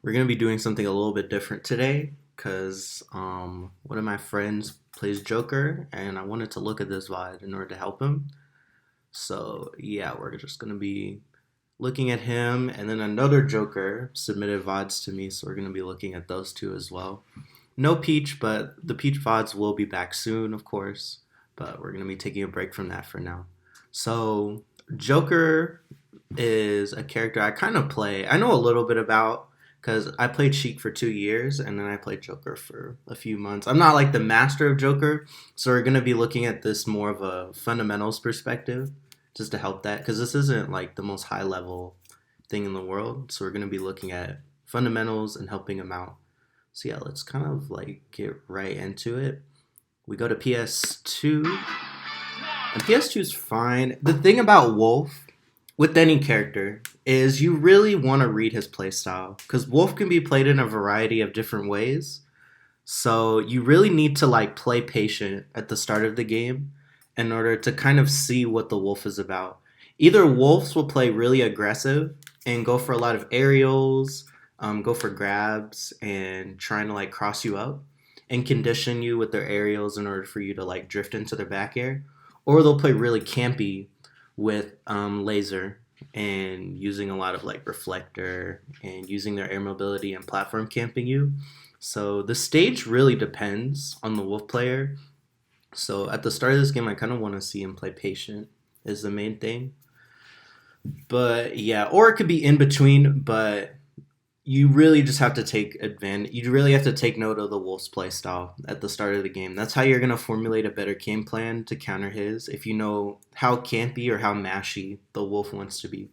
We're gonna be doing something a little bit different today because one of my friends plays Joker, and I wanted to look at this VOD in order to help him. So yeah, we're just gonna be looking at him, and then another Joker submitted VODs to me, so we're gonna be looking at those two as well. No Peach, but the Peach VODs will be back soon, of course. But we're gonna be taking a break from that for now. So Joker is a character I kind of play. I know a little bit about because I played Sheik for 2 years and then I played Joker for a few months. I'm not like the master of Joker, so we're gonna be looking at this more of a fundamentals perspective just to help that because this isn't like the most high level thing in the world. So we're gonna be looking at fundamentals and helping him out. So yeah, let's kind of like get right into it. We go to PS2, and PS2 is fine. The thing about Wolf with any character is you really want to read his playstyle because Wolf can be played in a variety of different ways. So you really need to like play patient at the start of the game in order to kind of see what the Wolf is about. Either Wolves will play really aggressive and go for a lot of aerials, go for grabs and trying to like cross you up and condition you with their aerials in order for you to like drift into their back air, or they'll play really campy with laser and using a lot of like reflector and using their air mobility and platform camping you. So the stage really depends on the Wolf player. So at the start of this game, I kind of want to see him play patient is the main thing. But yeah, or it could be in between, but you really just have to take advantage. You really have to take note of the Wolf's play style at the start of the game. That's how you're going to formulate a better game plan to counter his if you know how campy or how mashy the Wolf wants to be.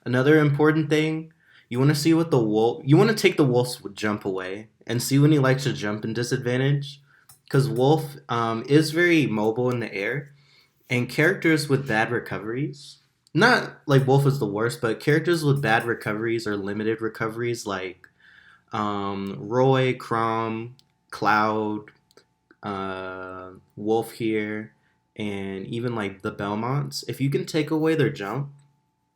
Another important thing, you want to see what the Wolf... You want to take the Wolf's jump away and see when he likes to jump in disadvantage. Because Wolf is very mobile in the air, and characters with bad recoveries... Not like Wolf is the worst, but characters with bad recoveries or limited recoveries like Roy, Crom, Cloud, Wolf here, and even like the Belmonts, if you can take away their jump,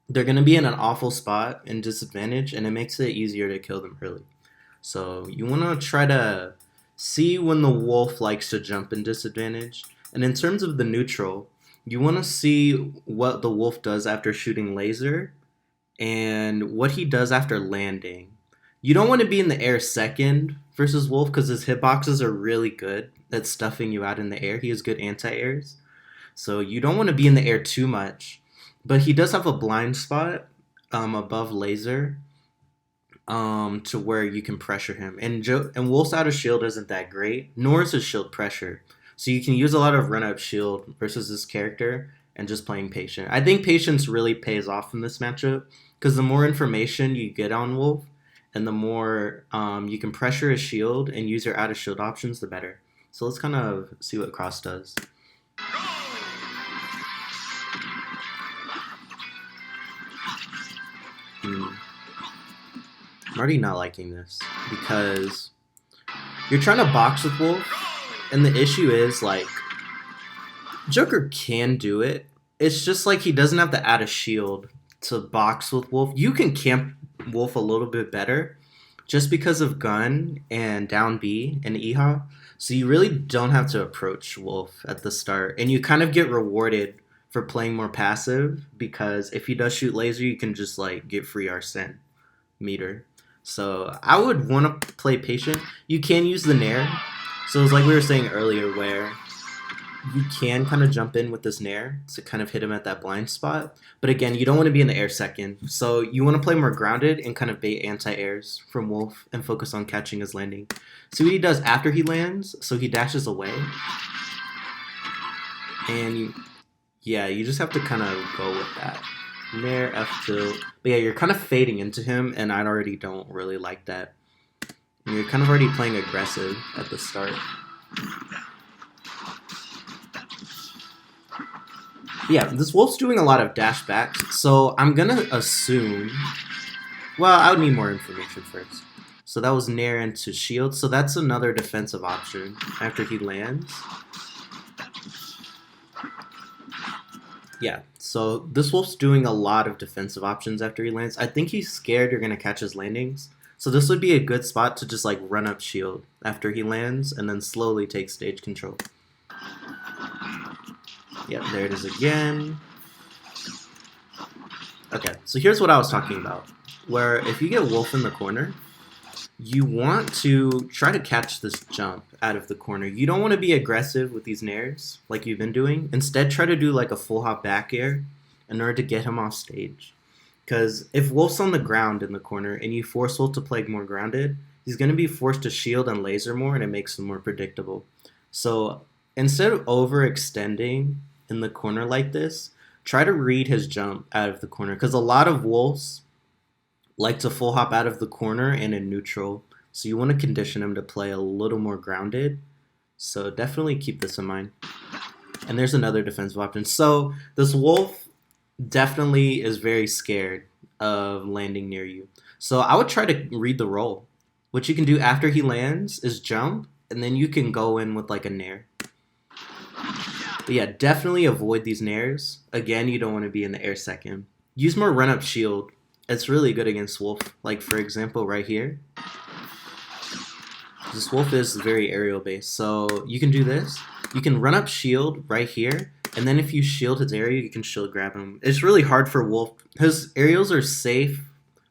they're going to be in an awful spot and disadvantage, and it makes it easier to kill them early. So you want to try to see when the Wolf likes to jump in disadvantage. And in terms of the neutral, you want to see what the Wolf does after shooting laser and what he does after landing. You don't want to be in the air second versus Wolf because his hitboxes are really good at stuffing you out in the air. He has good anti-airs. So you don't want to be in the air too much. But he does have a blind spot above laser to where you can pressure him. And Wolf's out of shield isn't that great, nor is his shield pressure. So you can use a lot of run-up shield versus this character and just playing patient. I think patience really pays off in this matchup because the more information you get on Wolf and the more you can pressure his shield and use your out-of-shield options, the better. So let's kind of see what Cross does. I'm already not liking this because you're trying to box with Wolf. And the issue is, like, Joker can do it. It's just like he doesn't have to add a shield to box with Wolf. You can camp Wolf a little bit better just because of gun and down B and Iha. So you really don't have to approach Wolf at the start. And you kind of get rewarded for playing more passive because if he does shoot laser, you can just, like, get free Arsene meter. So I would want to play patient. You can use the Nair. So it's like we were saying earlier where you can kind of jump in with this Nair to kind of hit him at that blind spot. But again, you don't want to be in the air second. So you want to play more grounded and kind of bait anti-airs from Wolf and focus on catching his landing. See what he does after he lands. So he dashes away. And you just have to kind of go with that. Nair, F2. But yeah, you're kind of fading into him and I already don't really like that. You're kind of already playing aggressive at the start. Yeah, this Wolf's doing a lot of dash backs, so I'm gonna assume... Well, I would need more information first. So that was Nair into shield, so that's another defensive option after he lands. Yeah, so this Wolf's doing a lot of defensive options after he lands. I think he's scared you're gonna catch his landings. So this would be a good spot to just like run up shield after he lands and then slowly take stage control. Yep, there it is again. Okay, so here's what I was talking about. Where if you get Wolf in the corner, you want to try to catch this jump out of the corner. You don't want to be aggressive with these nairs like you've been doing. Instead, try to do like a full hop back air in order to get him off stage. Because if Wolf's on the ground in the corner and you force Wolf to play more grounded, he's going to be forced to shield and laser more, and it makes him more predictable. So instead of overextending in the corner like this, try to read his jump out of the corner. Because a lot of Wolves like to full hop out of the corner and in neutral. So you want to condition him to play a little more grounded. So definitely keep this in mind. And there's another defensive option. So this Wolf definitely is very scared of landing near you. So I would try to read the roll. What you can do after he lands is jump, and then you can go in with like a nair. But yeah, definitely avoid these nairs. Again, you don't want to be in the air second. Use more run up shield. It's really good against Wolf. Like for example, right here. This Wolf is very aerial based. So you can do this. You can run up shield right here. And then if you shield his area, you can shield grab him. It's really hard for Wolf. His aerials are safe,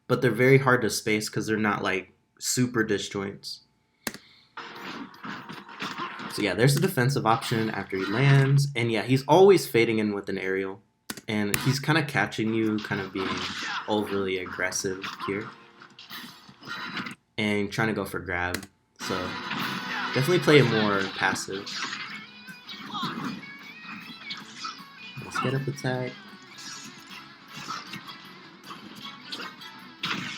but they're very hard to space because they're not like super disjoints. So yeah, there's the defensive option after he lands. And yeah, he's always fading in with an aerial. And he's kind of catching you, kind of being overly aggressive here. And trying to go for grab. So definitely play it more passive. Let's get up attack.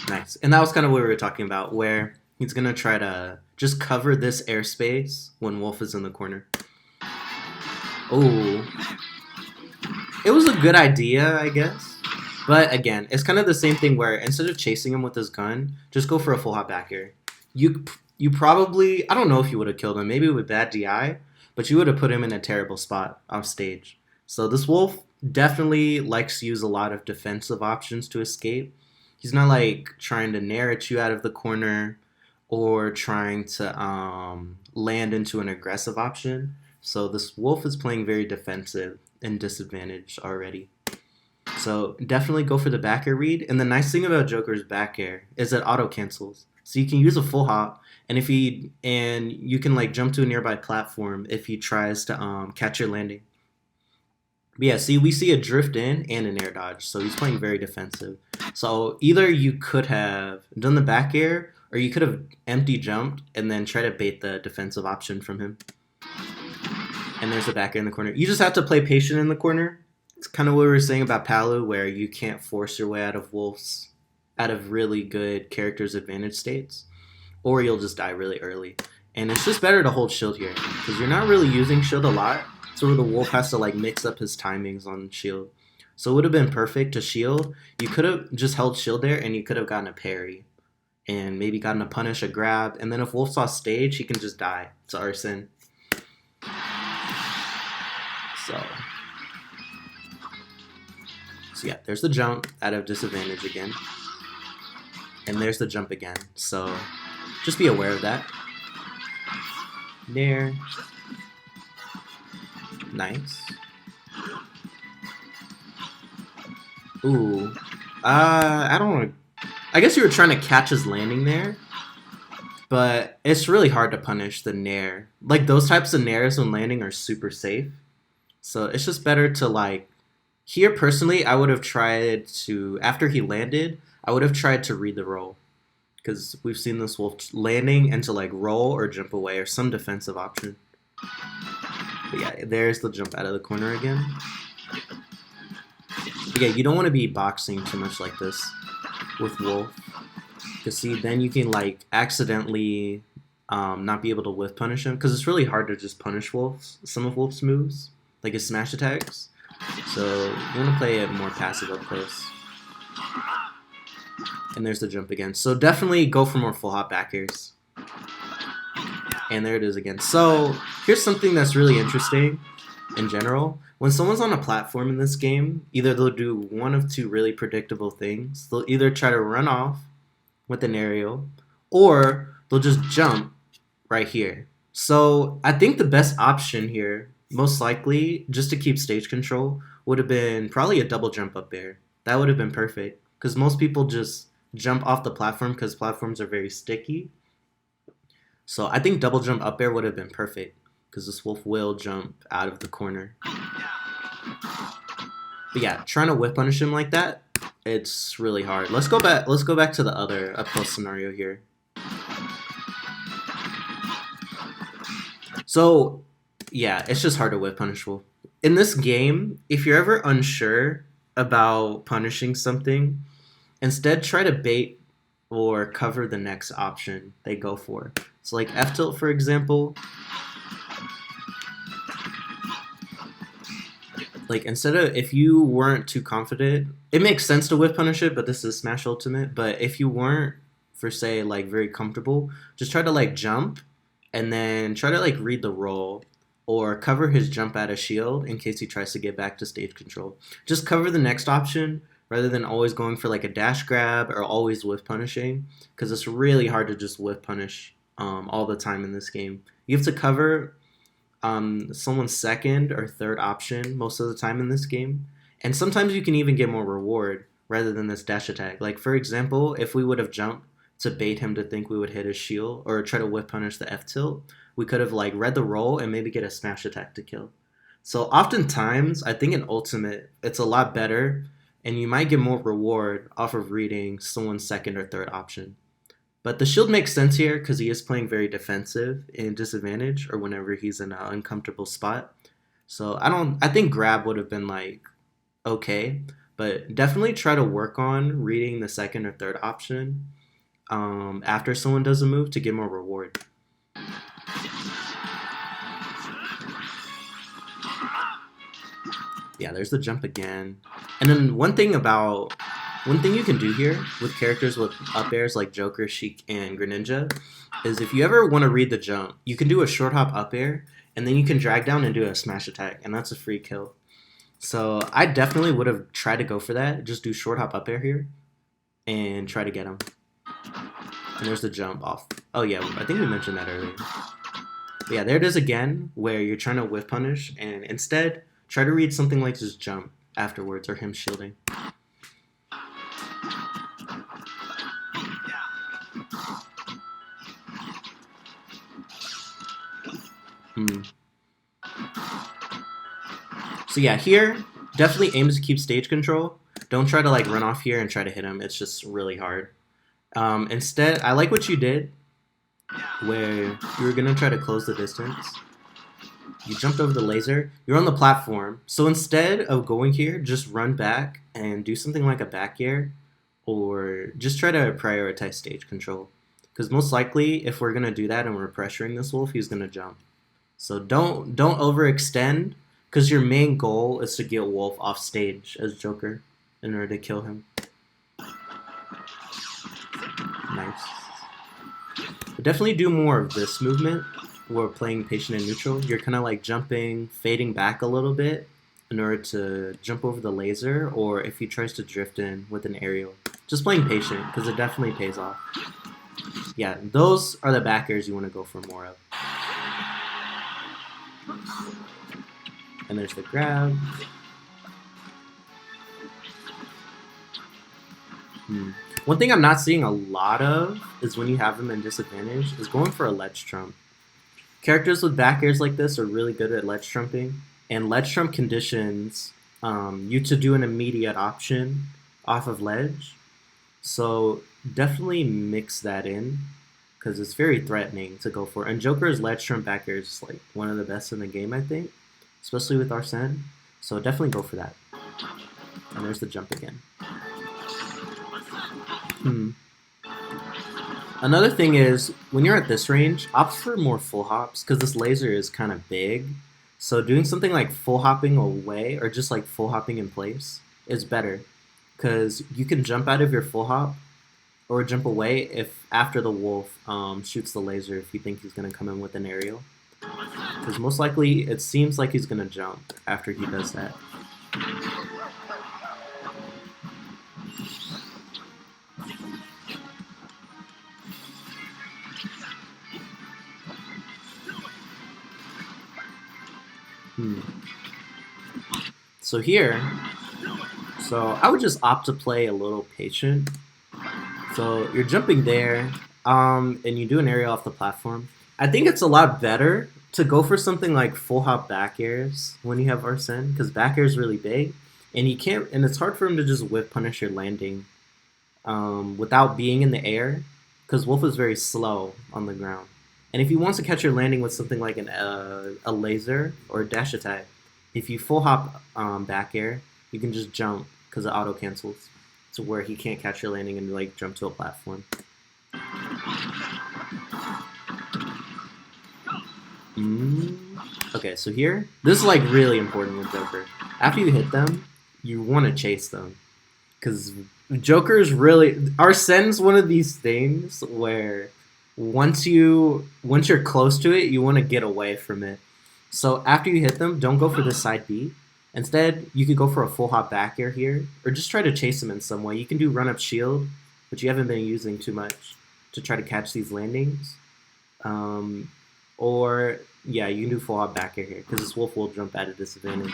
Nice. And that was kind of what we were talking about, where he's going to try to just cover this airspace when Wolf is in the corner. Oh. It was a good idea, I guess. But again, it's kind of the same thing where instead of chasing him with his gun, just go for a full hop back air. You probably, I don't know if you would have killed him, maybe with bad DI, but you would have put him in a terrible spot off stage. So this Wolf definitely likes to use a lot of defensive options to escape. He's not like trying to nair at you out of the corner or trying to land into an aggressive option. So this Wolf is playing very defensive and disadvantaged already. So definitely go for the back air read. And the nice thing about Joker's back air is it auto cancels. So you can use a full hop, and you can like jump to a nearby platform if he tries to catch your landing. But yeah, see, we see a drift in and an air dodge, so he's playing very defensive. So either you could have done the back air, or you could have empty jumped and then try to bait the defensive option from him. And there's a back air in the corner. You just have to play patient in the corner. It's kind of what we were saying about Palu, where you can't force your way out of really good characters' advantage states, or you'll just die really early. And it's just better to hold shield here, because you're not really using shield a lot, so the Wolf has to like mix up his timings on shield. So it would have been perfect to shield. You could have just held shield there, and you could have gotten a parry, and maybe gotten a punish, a grab, and then if Wolf's off stage, he can just die. It's arson. So yeah, there's the jump out of disadvantage again. And there's the jump again. So just be aware of that. There. Nice. Ooh. I don't want to... I guess you were trying to catch his landing there. But it's really hard to punish the nair. Like, those types of nairs when landing are super safe. So it's just better to, like... Here, personally, I would have tried to... After he landed, I would have tried to read the roll. Because we've seen this Wolf landing and to, like, roll or jump away or some defensive option. But yeah, there's the jump out of the corner again. But yeah, you don't want to be boxing too much like this with Wolf. Because see, then you can like accidentally not be able to whiff punish him. Because it's really hard to just punish Wolf's, some of Wolf's moves, like his smash attacks. So you want to play it more passive up close. And there's the jump again. So definitely go for more full hop back airs. And there it is again. So here's something that's really interesting in general. When someone's on a platform in this game, either they'll do one of two really predictable things. They'll either try to run off with an aerial, or they'll just jump right here. So I think the best option here, most likely, just to keep stage control, would have been probably a double jump up air. That would have been perfect because most people just jump off the platform because platforms are very sticky. So I think double jump up air would have been perfect because this wolf will jump out of the corner. But yeah, trying to whip punish him like that, it's really hard. Let's go back. Let's go back to the other up close scenario here. So yeah, it's just hard to whip punish wolf. In this game, if you're ever unsure about punishing something, instead try to bait or cover the next option they go for. So like F tilt, for example. Like instead of, if you weren't too confident, it makes sense to whip punish it, but this is Smash Ultimate. But if you weren't, for say, like very comfortable, just try to like jump and then try to like read the roll or cover his jump out of shield in case he tries to get back to stage control. Just cover the next option rather than always going for like a dash grab or always whiff punishing, because it's really hard to just whiff punish all the time in this game. You have to cover someone's second or third option most of the time in this game, and sometimes you can even get more reward rather than this dash attack. Like for example, if we would have jumped to bait him to think we would hit his shield or try to whip punish the F tilt, we could have like read the roll and maybe get a smash attack to kill. So oftentimes I think in Ultimate it's a lot better and you might get more reward off of reading someone's second or third option. But the shield makes sense here because he is playing very defensive in disadvantage or whenever he's in an uncomfortable spot. So I think grab would have been like okay, but definitely try to work on reading the second or third option after someone does a move to get more reward. Yeah, there's the jump again. And then one thing you can do here with characters with up airs like Joker, Sheik, and Greninja is if you ever want to read the jump, you can do a short hop up air, and then you can drag down and do a smash attack, and that's a free kill. So I definitely would have tried to go for that. Just do short hop up air here, and try to get him. And there's the jump off. Oh yeah, I think we mentioned that earlier. But yeah, there it is again, where you're trying to whiff punish, and instead, try to read something like his jump afterwards, or him shielding. So yeah, here, definitely aim to keep stage control. Don't try to like run off here and try to hit him. It's just really hard. Instead, I like what you did, where you were going to try to close the distance. You jumped over the laser. You're on the platform. So instead of going here, just run back and do something like a back air, or just try to prioritize stage control. Because most likely, if we're going to do that and we're pressuring this wolf, he's going to jump. So don't overextend, because your main goal is to get Wolf off stage as Joker in order to kill him. Nice. But definitely do more of this movement. We're playing patient and neutral. You're kind of like jumping, fading back a little bit in order to jump over the laser, or if he tries to drift in with an aerial. Just playing patient, because it definitely pays off. Yeah, those are the back airs you want to go for more of. And there's the grab. One thing I'm not seeing a lot of is when you have them in disadvantage is going for a ledge trump. Characters with back airs like this are really good at ledge trumping, and ledge trump conditions you to do an immediate option off of ledge. So definitely mix that in, because it's very threatening to go for. And Joker's ledge trump back air is like one of the best in the game, I think, especially with Arsene. So definitely go for that. And there's the jump again. Another thing is, when you're at this range, opt for more full hops, because this laser is kind of big. So doing something like full hopping away, or just like full hopping in place, is better. Because you can jump out of your full hop, or jump away if after the wolf shoots the laser, if you think he's going to come in with an aerial. Because most likely, it seems like he's going to jump after he does that. So here, I would just opt to play a little patient. So you're jumping there, and you do an aerial off the platform. I think it's a lot better to go for something like full hop back airs when you have Arsene, because back air is really big, and you can't, and it's hard for him to just whip punish your landing without being in the air, because Wolf is very slow on the ground. And if he wants to catch your landing with something like a laser or a dash attack, if you full hop back air, you can just jump because it auto cancels to where he can't catch your landing and like jump to a platform. Okay, so here, this is like really important with Joker. After you hit them, you want to chase them, because Joker's really, Arsene's one of these things where once you're close to it, you want to get away from it. So after you hit them, don't go for the side B. Instead, you could go for a full hop back air here, or just try to chase them in some way. You can do run up shield, which you haven't been using too much to try to catch these landings. Or yeah, you can do full hop back air here because this Wolf will jump at a disadvantage.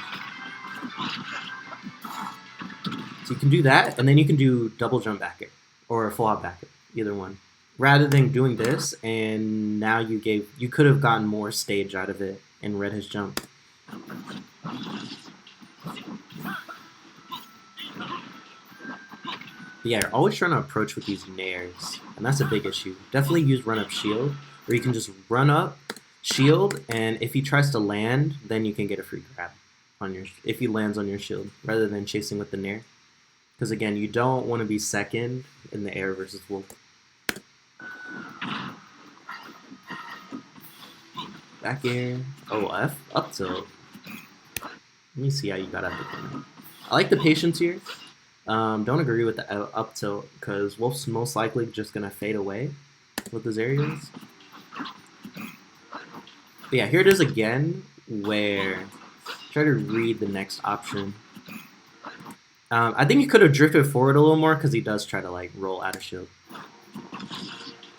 So you can do that, and then you can do double jump back air or a full hop back air, either one. Rather than doing this, and now you could have gotten more stage out of it and read his jump. But yeah, you're always trying to approach with these nairs, and that's a big issue. Definitely use run up shield, or you can just run up shield, and if he tries to land, then you can get a free grab on if he lands on your shield, rather than chasing with the nair. Because again, you don't want to be second in the air versus Wolf. Back air. Oh, F up tilt. Let me see how you got out of the corner. I like the patience here. Don't agree with the up tilt because Wolf's most likely just gonna fade away with his aerials. But yeah, here it is again, where try to read the next option. I think he could have drifted forward a little more because he does try to like roll out of shield.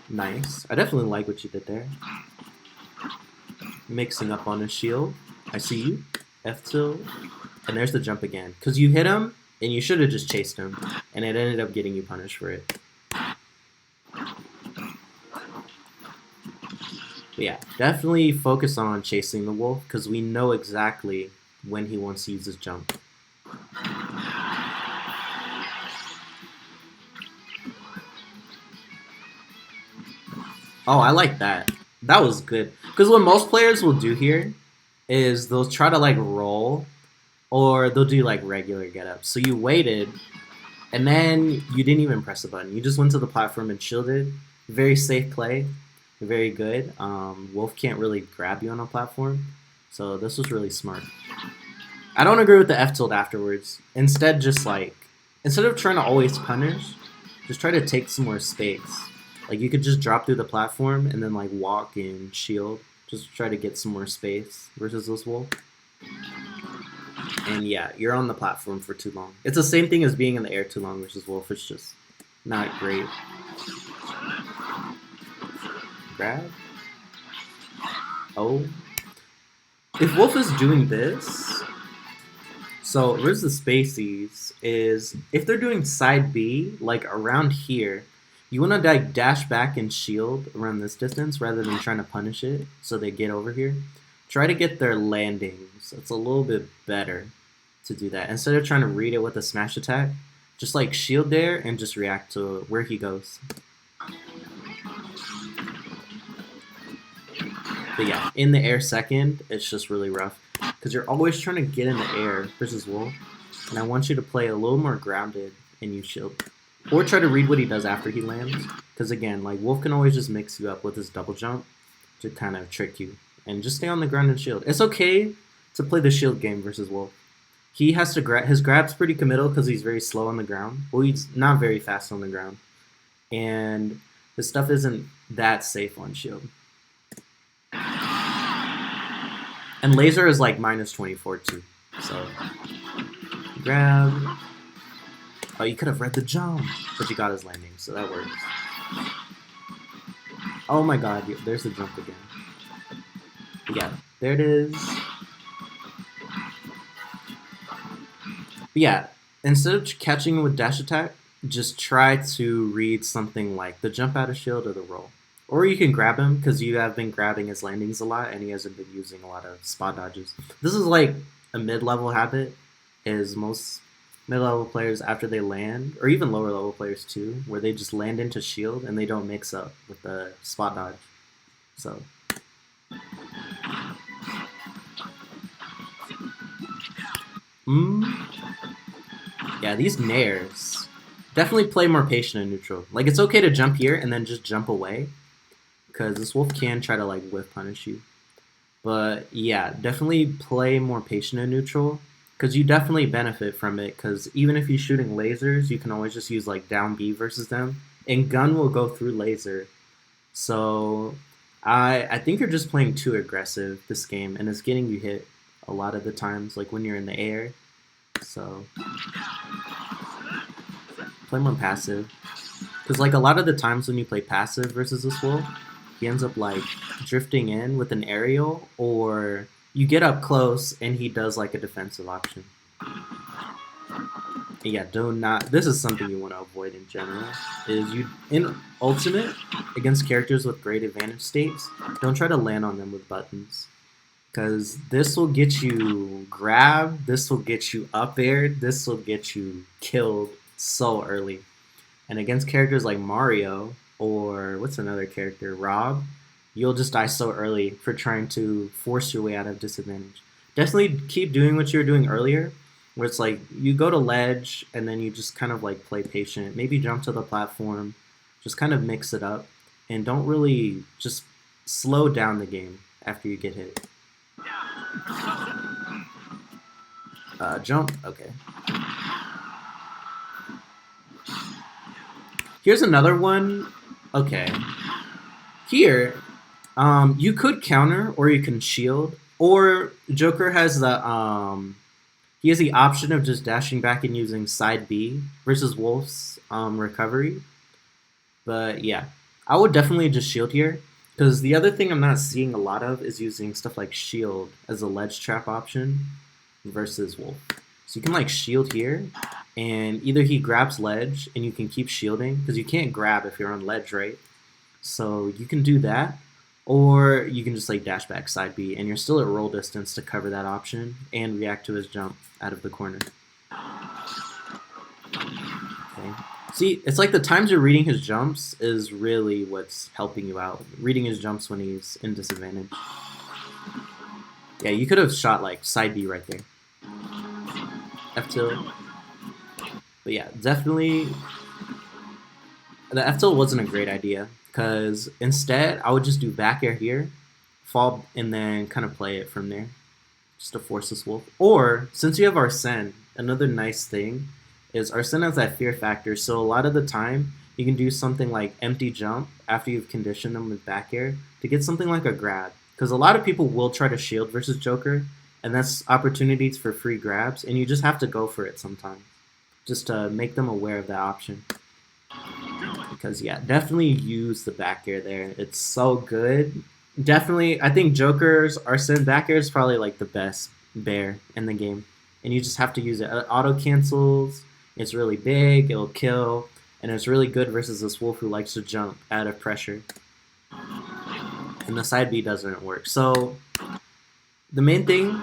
Nice. I definitely like what you did there. Mixing up on his shield. I see you. F tilt. And there's the jump again. Because you hit him, and you should have just chased him. And it ended up getting you punished for it. But yeah, definitely focus on chasing the Wolf, because we know exactly when he wants to use his jump. Oh, I like that. That was good. Because what most players will do here is they'll try to like roll, or they'll do like regular get up. So you waited, and then you didn't even press the button. You just went to the platform and shielded. Very safe play. Very good. Wolf can't really grab you on a platform. So this was really smart. I don't agree with the F tilt afterwards. Instead, just like, instead of trying to always punish, just try to take some more space. Like you could just drop through the platform and then like walk and shield. Just try to get some more space versus this Wolf. And yeah, you're on the platform for too long. It's the same thing as being in the air too long versus Wolf. It's just not great. Grab. Oh. If Wolf is doing this, so where's the spacies is if they're doing side B, like around here, you want to like dash back and shield around this distance rather than trying to punish it so they get over here. Try to get their landings. It's a little bit better to do that. Instead of trying to read it with a smash attack, just like shield there and just react to where he goes. But yeah, in the air second, it's just really rough. Because you're always trying to get in the air versus Wolf. And I want you to play a little more grounded and use shield. Or try to read what he does after he lands. Because again, like Wolf can always just mix you up with his double jump to kind of trick you. And just stay on the ground and shield. It's okay to play the shield game versus Wolf. He has to grab, his grab's pretty committal because he's very slow on the ground. Well, he's not very fast on the ground. And his stuff isn't that safe on shield. And laser is like minus 24 too. So, grab. Oh, you could have read the jump, but you got his landing, so that works. Oh my god, there's the jump again. Yeah, there it is. But yeah, instead of catching with dash attack, just try to read something like the jump out of shield or the roll. Or you can grab him because you have been grabbing his landings a lot and he hasn't been using a lot of spot dodges. This is like a mid-level habit, is most mid-level players after they land, or even lower level players too, where they just land into shield and they don't mix up with the spot dodge. So yeah, these nairs definitely play more patient in neutral. Like, it's okay to jump here and then just jump away, because this wolf can try to like whiff punish you. But yeah, definitely play more patient in neutral, because you definitely benefit from it, because even if you're shooting lasers, you can always just use like down B versus them, and gun will go through laser. So I think you're just playing too aggressive this game, and it's getting you hit a lot of the times, like when you're in the air. So play more passive, because like a lot of the times when you play passive versus this wolf, he ends up like drifting in with an aerial, or you get up close and he does like a defensive option. And yeah, do not. This is something you want to avoid in general. Is you in ultimate against characters with great advantage states, don't try to land on them with buttons, because this will get you grabbed, this will get you up aired, this will get you killed so early. And against characters like Mario, or what's another character, Rob, you'll just die so early for trying to force your way out of disadvantage. Definitely keep doing what you were doing earlier, where it's like you go to ledge and then you just kind of like play patient, maybe jump to the platform, just kind of mix it up, and don't really just slow down the game after you get hit. Jump, okay. Here's another one. Okay. Here, you could counter, or you can shield, or Joker has he has the option of just dashing back and using side B versus Wolf's recovery. But yeah, I would definitely just shield here, because the other thing I'm not seeing a lot of is using stuff like shield as a ledge trap option versus Wolf. So you can like shield here, and either he grabs ledge and you can keep shielding, because you can't grab if you're on ledge, right? So you can do that, or you can just like dash back side B and you're still at roll distance to cover that option and react to his jump out of the corner. Okay. See, it's like the times you're reading his jumps is really what's helping you out. Reading his jumps when he's in disadvantage. Yeah, you could have shot like side B right there. F tilt. But yeah, definitely the F tilt wasn't a great idea, because instead I would just do back air here, fall, and then kind of play it from there, just to force this wolf. Or since you have Arsene, another nice thing is Arsene has that fear factor, so a lot of the time you can do something like empty jump after you've conditioned them with back air to get something like a grab, because a lot of people will try to shield versus Joker, and that's opportunities for free grabs, and you just have to go for it sometimes, just to make them aware of that option. Because yeah, definitely use the back air there. It's so good. Definitely, I think Joker's Arsene back air is probably like the best bear in the game, and you just have to use it. It auto cancels. It's really big. It'll kill, and it's really good versus this wolf who likes to jump out of pressure. And the side B doesn't work. So the main thing,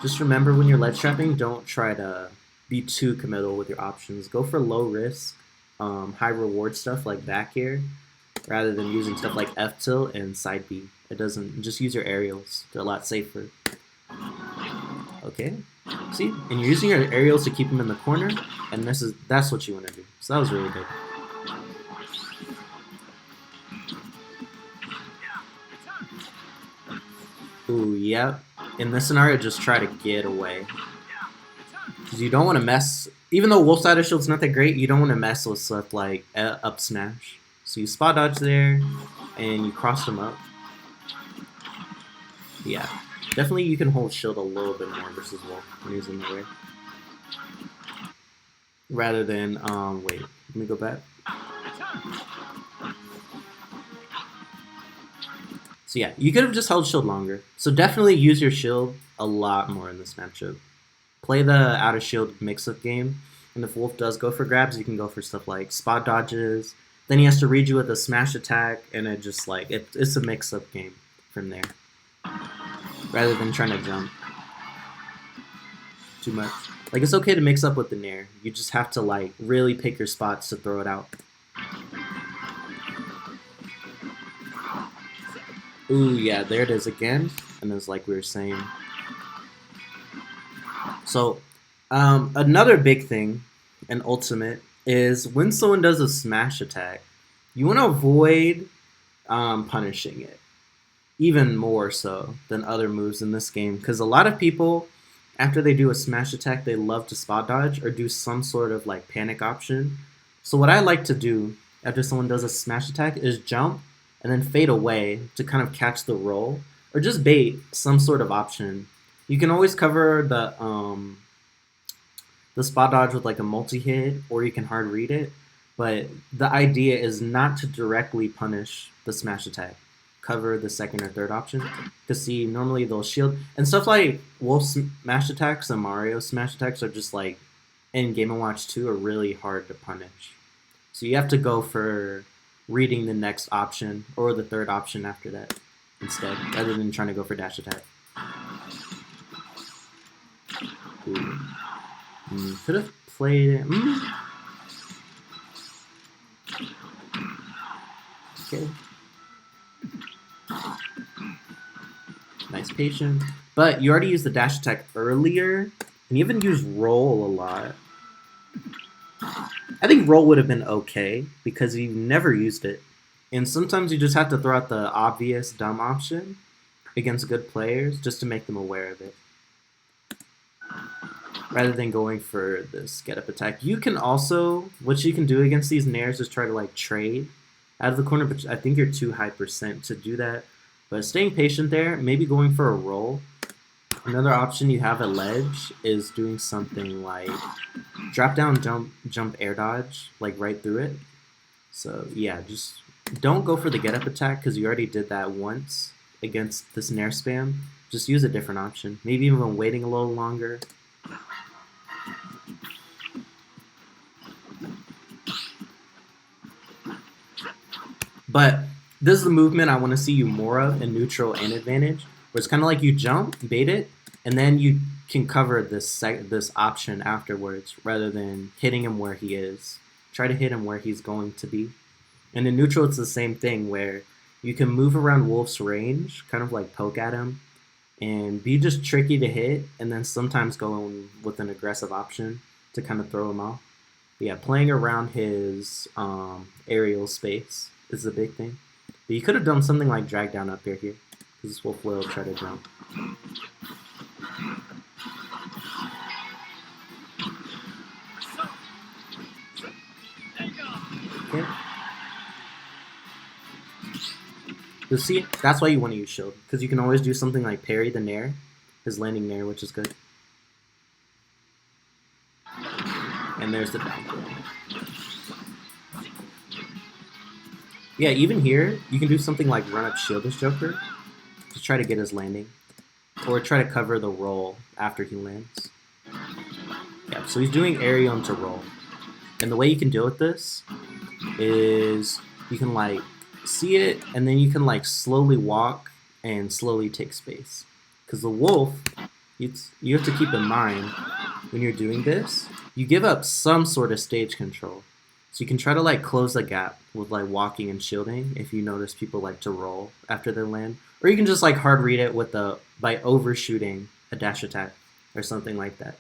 just remember when you're ledge trapping, don't try to be too committal with your options. Go for low risk, high reward stuff like back air, rather than using stuff like F tilt and side B. It doesn't. Just use your aerials. They're a lot safer. Okay, see, and you're using your aerials to keep him in the corner, and that's what you want to do. So that was really good. Ooh, yeah. In this scenario, just try to get away, because you don't want to mess. Even though Wolf's side of shield's not that great, you don't want to mess with stuff like up smash. So you spot dodge there, and you cross them up. Yeah, definitely you can hold shield a little bit more versus Wolf when he's in the way. Rather than, wait, let me go back. So yeah, you could have just held shield longer. So definitely use your shield a lot more in this matchup. play the out of shield mix-up game. And if Wolf does go for grabs, you can go for stuff like spot dodges. Then he has to read you with a smash attack, and it just like it's a mix-up game from there, rather than trying to jump too much. Like, it's okay to mix up with the nair. You just have to like really pick your spots to throw it out. Ooh, yeah, there it is again. And it's like we were saying. So, another big thing in Ultimate is when someone does a smash attack, you want to avoid punishing it. Even more so than other moves in this game. Because a lot of people, after they do a smash attack, they love to spot dodge or do some sort of like panic option. So what I like to do after someone does a smash attack is jump and then fade away to kind of catch the roll, or just bait some sort of option. You can always cover the spot dodge with like a multi-hit, or you can hard read it, but the idea is not to directly punish the smash attack. Cover the second or third option. Because see, normally they'll shield, and stuff like Wolf smash attacks and Mario smash attacks are just like, in Game & Watch 2, are really hard to punish. So you have to go for reading the next option, or the third option after that instead, rather than trying to go for dash attack. Could have played it. Okay. Nice patient. But you already used the dash attack earlier, and you even used roll a lot. I think roll would have been okay, because you've never used it. And sometimes you just have to throw out the obvious dumb option against good players just to make them aware of it, rather than going for this get up attack. You can also, what you can do against these nairs is try to like trade out of the corner, but I think you're too high percent to do that. But staying patient there, maybe going for a roll. Another option you have at ledge is doing something like drop down, jump, air dodge, like right through it. So yeah, just don't go for the get up attack, because you already did that once against this nair spam. Just use a different option. Maybe even waiting a little longer. But this is the movement I want to see you more of in neutral and advantage, where it's kind of like you jump, bait it, and then you can cover this option afterwards, rather than hitting him where he is. Try to hit him where he's going to be. And in neutral, it's the same thing, where you can move around Wolf's range, kind of like poke at him, and be just tricky to hit, and then sometimes go in with an aggressive option to kind of throw him off. But yeah, playing around his aerial space is the big thing. But you could have done something like drag down up here, because this Wolf will try to jump. Okay. You see, that's why you want to use shield, because you can always do something like parry the nair, his landing nair, which is good. And there's the down throw. Yeah, even here, you can do something like run up shield this Joker to try to get his landing, or try to cover the roll after he lands. Yeah, so he's doing aerial into roll. And the way you can deal with this is you can like see it, and then you can like slowly walk and slowly take space. Because the Wolf, you have to keep in mind when you're doing this, you give up some sort of stage control. So you can try to like close the gap with like walking and shielding if you notice people like to roll after their land. Or you can just like hard read it with by overshooting a dash attack or something like that.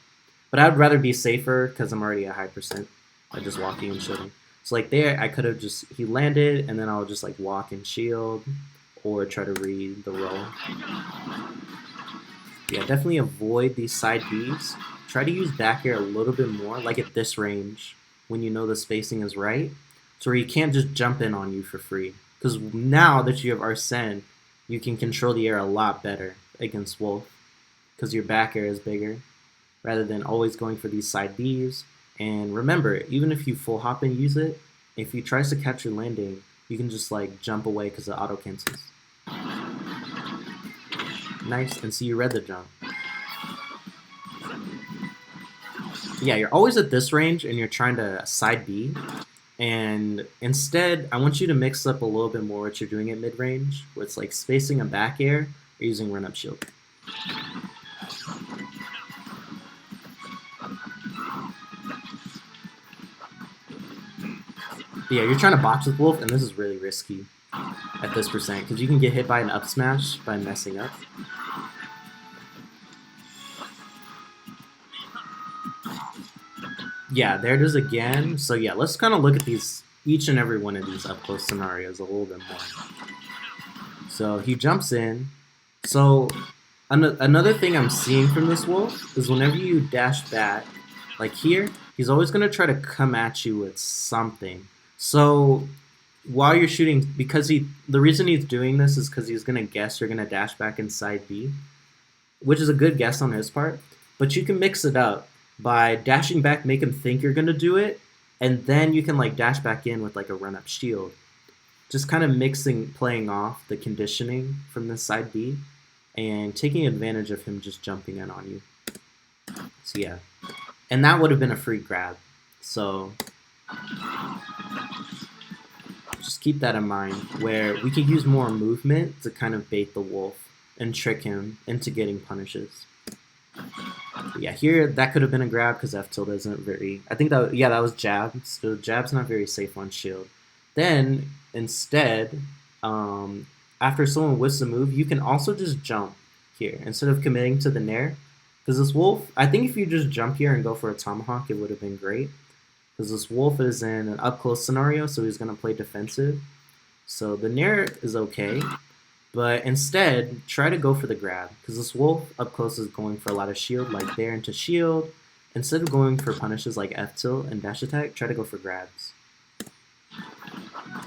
But I'd rather be safer, because I'm already at high percent by just walking and shielding. So like there, I could have just, he landed, and then I'll just like walk and shield, or try to read the roll. Yeah, definitely avoid these side Bs. Try to use back air a little bit more, like at this range, when you know the spacing is right, so where he can't just jump in on you for free. Because now that you have Arsene, you can control the air a lot better against Wolf, because your back air is bigger, rather than always going for these side Bs. And remember, even if you full hop and use it, if he tries to catch your landing, you can just like jump away because it auto cancels. Nice, and see, you read the jump. Yeah, you're always at this range and you're trying to side B. And instead, I want you to mix up a little bit more what you're doing at mid-range, where it's like spacing a back air or using run-up shield. But yeah, you're trying to box with Wolf, and this is really risky at this percent, because you can get hit by an up smash by messing up. Yeah, there it is again. So yeah, let's kind of look at these, each and every one of these up close scenarios a little bit more. So he jumps in. So another thing I'm seeing from this Wolf is whenever you dash back, like here, he's always going to try to come at you with something. So while you're shooting, because the reason he's doing this is because he's going to guess you're going to dash back inside B, which is a good guess on his part. But you can mix it up by dashing back, make him think you're going to do it, and then you can like dash back in with like a run-up shield. Just kind of playing off the conditioning from this side B and taking advantage of him just jumping in on you. So yeah, and that would have been a free grab. So just keep that in mind, where we could use more movement to kind of bait the Wolf and trick him into getting punishes. But yeah, here that could have been a grab because F tilde isn't very. I think that, yeah, that was jab. So jab's not very safe on shield. Then instead, after someone whiffs a move, you can also just jump here instead of committing to the nair. Because this Wolf, I think if you just jump here and go for a tomahawk, it would have been great. Because this Wolf is in an up close scenario, so he's going to play defensive. So the nair is okay. But instead, try to go for the grab, because this Wolf up close is going for a lot of shield, like there into shield. Instead of going for punishes like F tilt and dash attack, try to go for grabs.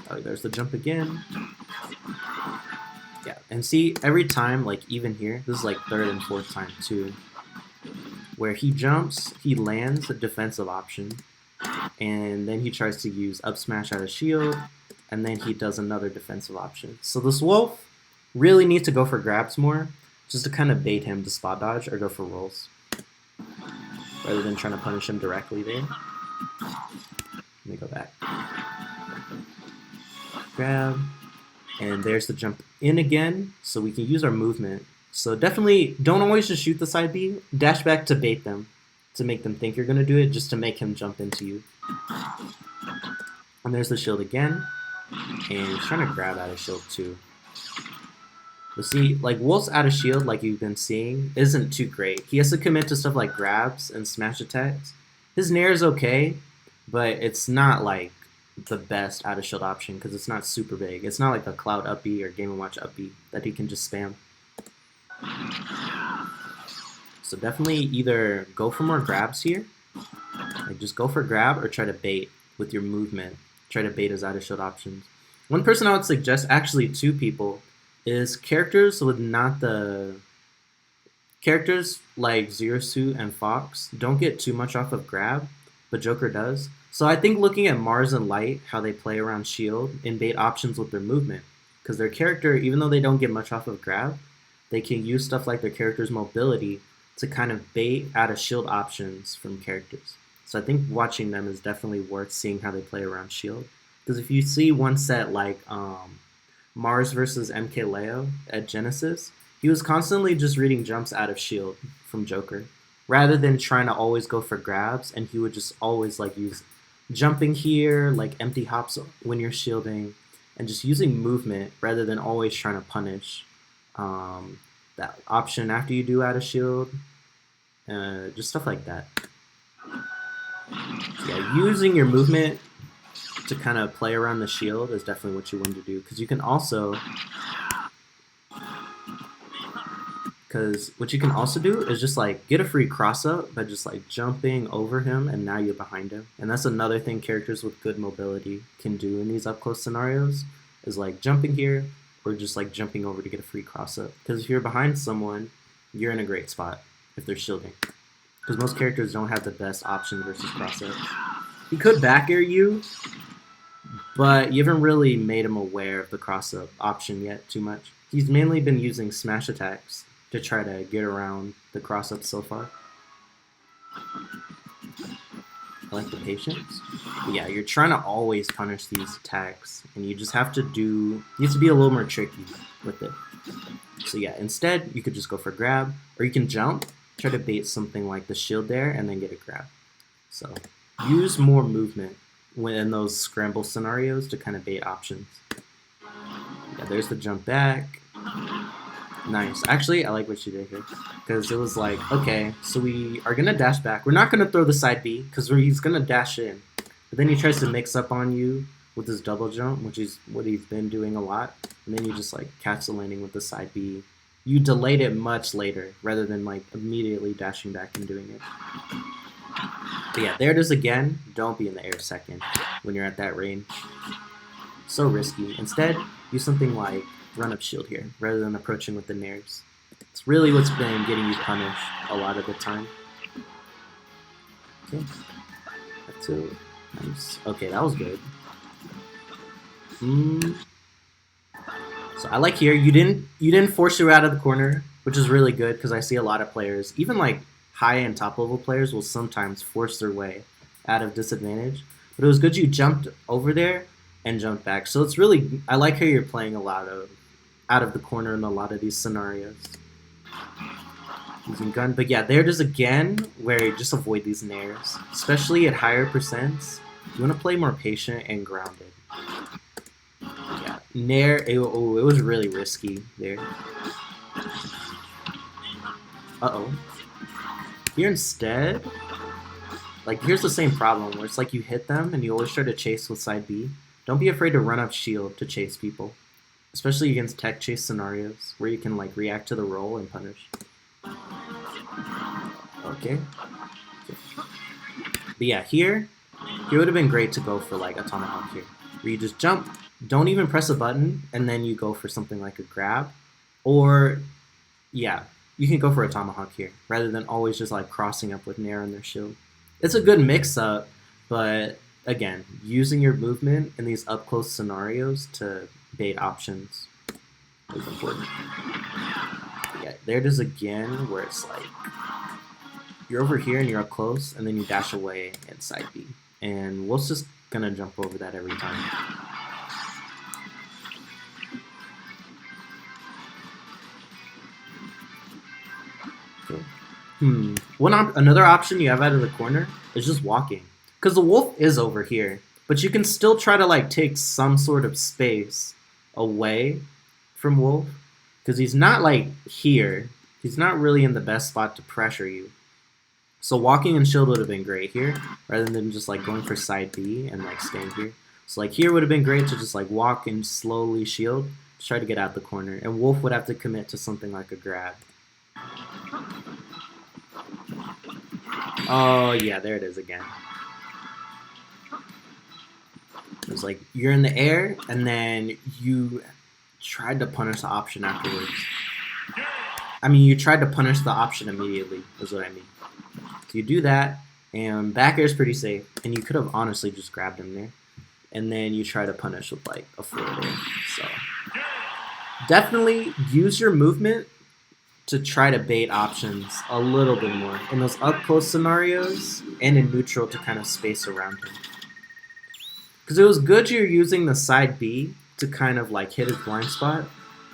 Oh, there's the jump again. Yeah, and see, every time, like even here, this is like third and fourth time too, where he jumps, he lands a defensive option, and then he tries to use up smash out of shield, and then he does another defensive option. So this Wolf really needs to go for grabs more, just to kind of bait him to spot dodge or go for rolls, rather than trying to punish him directly there. Let me go back. Grab, and there's the jump in again, so we can use our movement. So definitely don't always just shoot the side B, dash back to bait them, to make them think you're going to do it, just to make him jump into you. And there's the shield again, and he's trying to grab out of shield too. But see, like Wolf's out of shield, like you've been seeing, isn't too great. He has to commit to stuff like grabs and smash attacks. His nair is okay, but it's not like the best out of shield option because it's not super big. It's not like a Cloud up B or Game & Watch up B that he can just spam. So definitely either go for more grabs here, like just go for grab, or try to bait with your movement. Try to bait his out of shield options. One person I would suggest, actually two people, is characters with not the... Characters like Zero Suit and Fox don't get too much off of grab, but Joker does. So I think looking at Mars and Light, how they play around shield and bait options with their movement, because their character, even though they don't get much off of grab, they can use stuff like their character's mobility to kind of bait out of shield options from characters. So I think watching them is definitely worth seeing how they play around shield. Because if you see one set like Mars versus MKLeo at Genesis, he was constantly just reading jumps out of shield from Joker, rather than trying to always go for grabs, and he would just always like use jumping here, like empty hops when you're shielding, and just using movement rather than always trying to punish that option after you do out of shield, just stuff like that. So yeah, using your movement to kind of play around the shield is definitely what you want to do, because you can also... Because what you can also do is just like get a free cross up by just like jumping over him, and now you're behind him. And that's another thing characters with good mobility can do in these up close scenarios, is like jumping here or just like jumping over to get a free cross up. Because if you're behind someone, you're in a great spot if they're shielding. Because most characters don't have the best option versus cross ups. He could back air you, but you haven't really made him aware of the cross up option yet too much. He's mainly been using smash attacks to try to get around the cross-ups so far. collect the patience. But yeah, you're trying to always punish these attacks, and you just have to you have to be a little more tricky with it. So yeah, instead you could just go for grab, or you can jump, try to bait something like the shield there, and then get a grab. So use more movement when in those scramble scenarios to kind of bait options. Yeah, there's the jump back. Nice. Actually, I like what you did here, because it was like, okay, so we are gonna dash back. We're not gonna throw the side B because he's gonna dash in, but then he tries to mix up on you with his double jump, which is what he's been doing a lot, and then you just like catch the landing with the side B. You delayed it much later rather than like immediately dashing back and doing it. But yeah, there it is again. Don't be in the air second when you're at that range. So risky. Instead, use something like run up shield here rather than approaching with the nairs. It's really what's been getting you punished a lot of the time. Okay, that's it. Nice. Okay, that was good. So I like here you didn't force her out of the corner, which is really good because I see a lot of players, even like high and top level players, will sometimes force their way out of disadvantage. But it was good you jumped over there and jumped back. So it's really, I like how you're playing a lot of out of the corner in a lot of these scenarios. Using gun, but yeah, there it is again, where you just avoid these nairs, especially at higher percents. You want to play more patient and grounded. Yeah, nair, it was really risky there. Uh-oh. Here instead, like here's the same problem where it's like you hit them and you always try to chase with side B. Don't be afraid to run up shield to chase people, especially against tech chase scenarios where you can like react to the roll and punish. Okay. But yeah, here would have been great to go for like a tomahawk here, where you just jump, don't even press a button, and then you go for something like a grab, or yeah, you can go for a tomahawk here rather than always just like crossing up with nair on their shield. It's a good mix-up, but again, using your movement in these up-close scenarios to bait options is important. Yeah, there it is again, where it's like you're over here and you're up close, and then you dash away and side B, and Wolf's just gonna jump over that every time. Another option you have out of the corner is just walking, because the wolf is over here, but you can still try to like take some sort of space away from Wolf, because he's not like here. He's not really in the best spot to pressure you. So walking and shield would have been great here, rather than just like going for side B and like staying here. So like here would have been great to just like walk and slowly shield to try to get out the corner, and Wolf would have to commit to something like a grab. Oh yeah, there it is again. It's like you're in the air and then you tried to punish the option afterwards. I mean, you tried to punish the option immediately, is what I mean. So you do that, and back air is pretty safe, and you could have honestly just grabbed him there. And then you try to punish with like a forward air. So definitely use your movement to try to bait options a little bit more in those up close scenarios and in neutral to kind of space around him. Because it was good you're using the side B to kind of like hit his blind spot,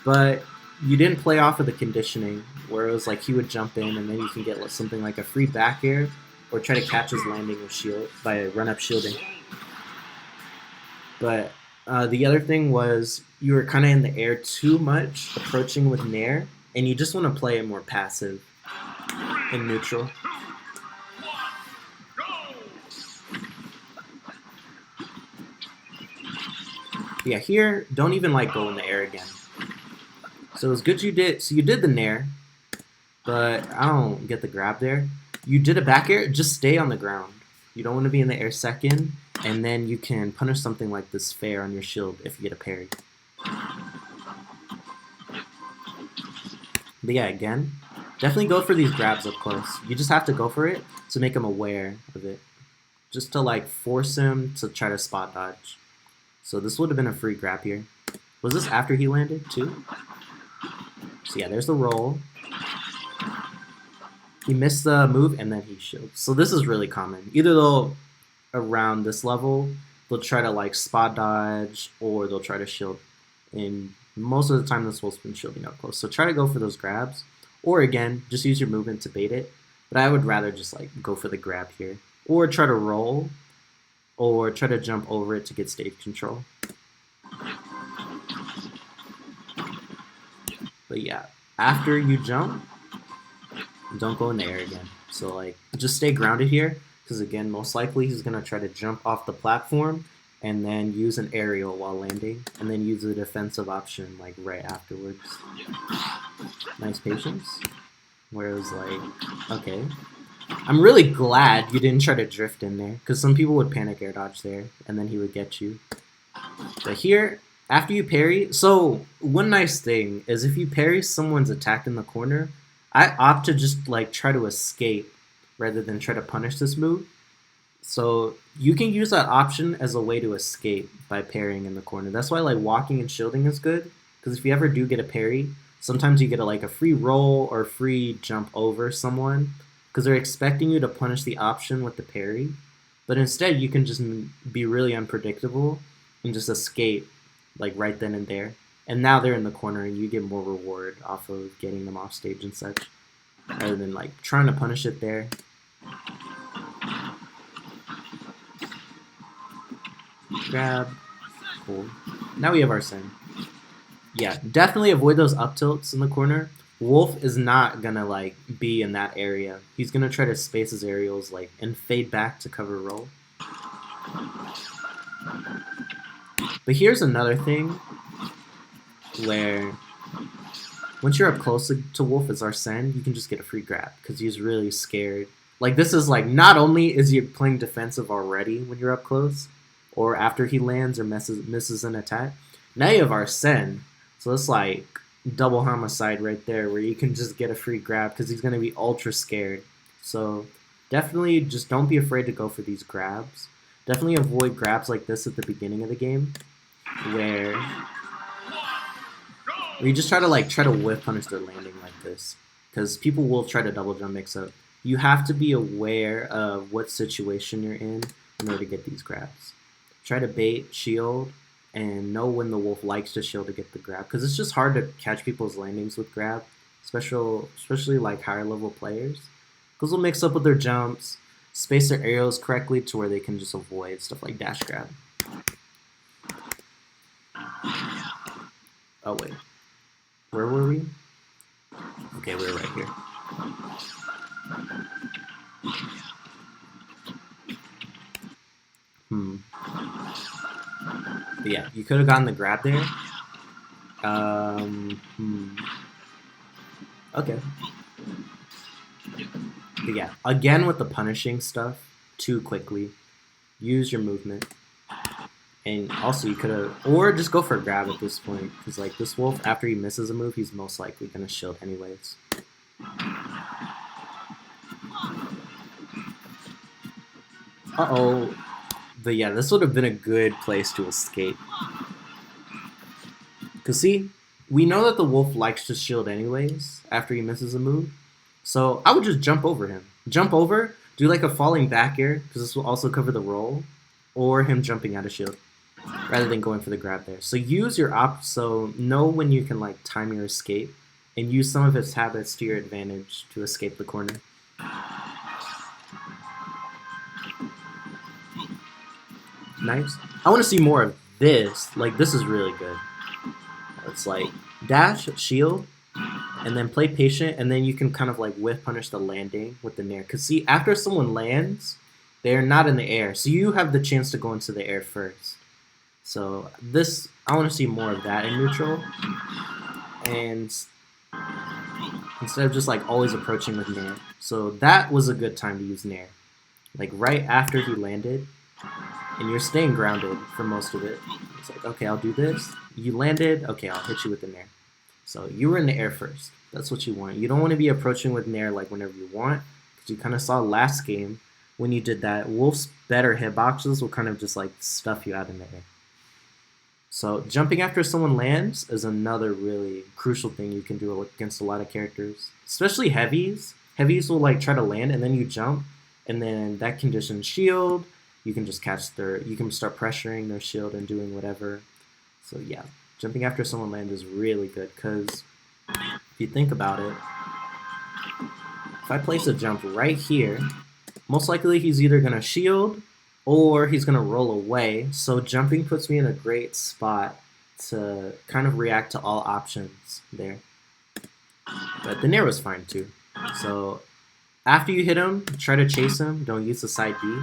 but you didn't play off of the conditioning where it was like he would jump in and then you can get something like a free back air or try to catch his landing with shield by run up shielding. But the other thing was you were kind of in the air too much, approaching with nair, and you just want to play it more passive in neutral. Yeah, here, don't even like go in the air again. So it was good you did. So you did the nair, but I don't get the grab there. You did a back air, just stay on the ground. You don't want to be in the air second, and then you can punish something like this fair on your shield if you get a parry. But yeah, again, definitely go for these grabs up close. You just have to go for it to make him aware of it. Just to like force him to try to spot dodge. So this would have been a free grab here. Was this after he landed too? So yeah, there's the roll. He missed the move and then he shields. So this is really common. Either they'll around this level, they'll try to like spot dodge or they'll try to shield. And most of the time, this wolf's been shielding up close. So try to go for those grabs, or again, just use your movement to bait it. But I would rather just like go for the grab here, or try to roll, or try to jump over it to get stage control. But yeah, after you jump, don't go in the air again. So like, just stay grounded here, because again, most likely he's gonna try to jump off the platform and then use an aerial while landing, and then use the defensive option like right afterwards. Nice patience. Whereas like, okay. I'm really glad you didn't try to drift in there, because some people would panic air dodge there, and then he would get you. But here, after you parry, so one nice thing is if you parry someone's attack in the corner, I opt to just like try to escape rather than try to punish this move. So you can use that option as a way to escape by parrying in the corner. That's why like walking and shielding is good, because if you ever do get a parry, sometimes you get like a free roll or free jump over someone, because they're expecting you to punish the option with the parry. But instead, you can just be really unpredictable and just escape like right then and there. And now they're in the corner and you get more reward off of getting them off stage and such, rather than like trying to punish it there. Grab. Cool. Now we have our Sen. Yeah, definitely avoid those up tilts in the corner. Wolf is not gonna like be in that area. He's gonna try to space his aerials like and fade back to cover roll. But here's another thing where once you're up close to Wolf as Arsene, you can just get a free grab because he's really scared. Like this is like, not only is he playing defensive already when you're up close, or after he lands or misses an attack, now you have Arsene. So it's like double homicide right there, where you can just get a free grab because he's going to be ultra scared. So definitely just don't be afraid to go for these grabs. Definitely avoid grabs like this at the beginning of the game, where you just try to whiff punish their landing like this, because people will try to double jump mix up. You have to be aware of what situation you're in order to get these grabs. Try to bait, shield, and know when the wolf likes to shield to get the grab, because it's just hard to catch people's landings with grab, especially like higher level players, because they'll mix up with their jumps, space their arrows correctly to where they can just avoid stuff like dash grab. Oh wait, where were we? Okay, we're right here. But yeah, you could have gotten the grab there. Okay. But yeah, again with the punishing stuff too quickly, use your movement. And also you could have, or just go for a grab at this point, because like this wolf, after he misses a move, he's most likely going to shield anyways. Uh-oh. But yeah, this would have been a good place to escape. Because see, we know that the wolf likes to shield anyways after he misses a move. So I would just jump over him. Jump over, do like a falling back air, because this will also cover the roll, or him jumping out of shield, rather than going for the grab there. So use your so know when you can like time your escape, and use some of his habits to your advantage to escape the corner. Nice. I want to see more of this. Like, this is really good. It's like dash, shield, and then play patient, and then you can kind of like whiff punish the landing with the nair. Because see, after someone lands, they're not in the air, so you have the chance to go into the air first. So this, I want to see more of that in neutral, and instead of just like always approaching with nair. So that was a good time to use nair, like right after he landed, and you're staying grounded for most of it. It's like, okay, I'll do this. You landed, okay, I'll hit you with the nair. So you were in the air first. That's what you want. You don't want to be approaching with nair like whenever you want, because you kind of saw last game when you did that. Wolf's better hitboxes will kind of just like stuff you out in the air. So jumping after someone lands is another really crucial thing you can do against a lot of characters, especially heavies. Heavies will like try to land and then you jump, and then that conditions shield, you can just catch you can start pressuring their shield and doing whatever. So yeah, jumping after someone lands is really good because if you think about it, if I place a jump right here, most likely he's either going to shield or he's going to roll away. So jumping puts me in a great spot to kind of react to all options there. But the nair was fine too. So after you hit him, try to chase him. Don't use the side B.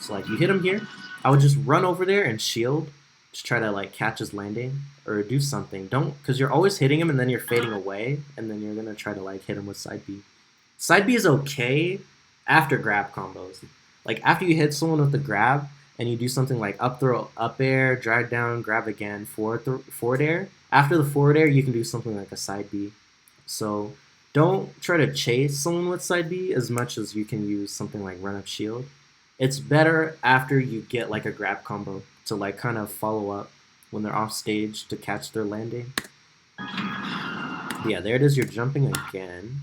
So like you hit him here, I would just run over there and shield. Just try to like catch his landing or do something. Don't, because you're always hitting him and then you're fading away and then you're going to try to like hit him with side B. Side B is okay after grab combos. Like after you hit someone with the grab and you do something like up throw, up air, drag down, grab again, forward air. After the forward air, you can do something like a side B. So don't try to chase someone with side B as much as you can use something like run up shield. It's better after you get like a grab combo to like kind of follow up when they're off stage to catch their landing. Yeah, there it is. You're jumping again.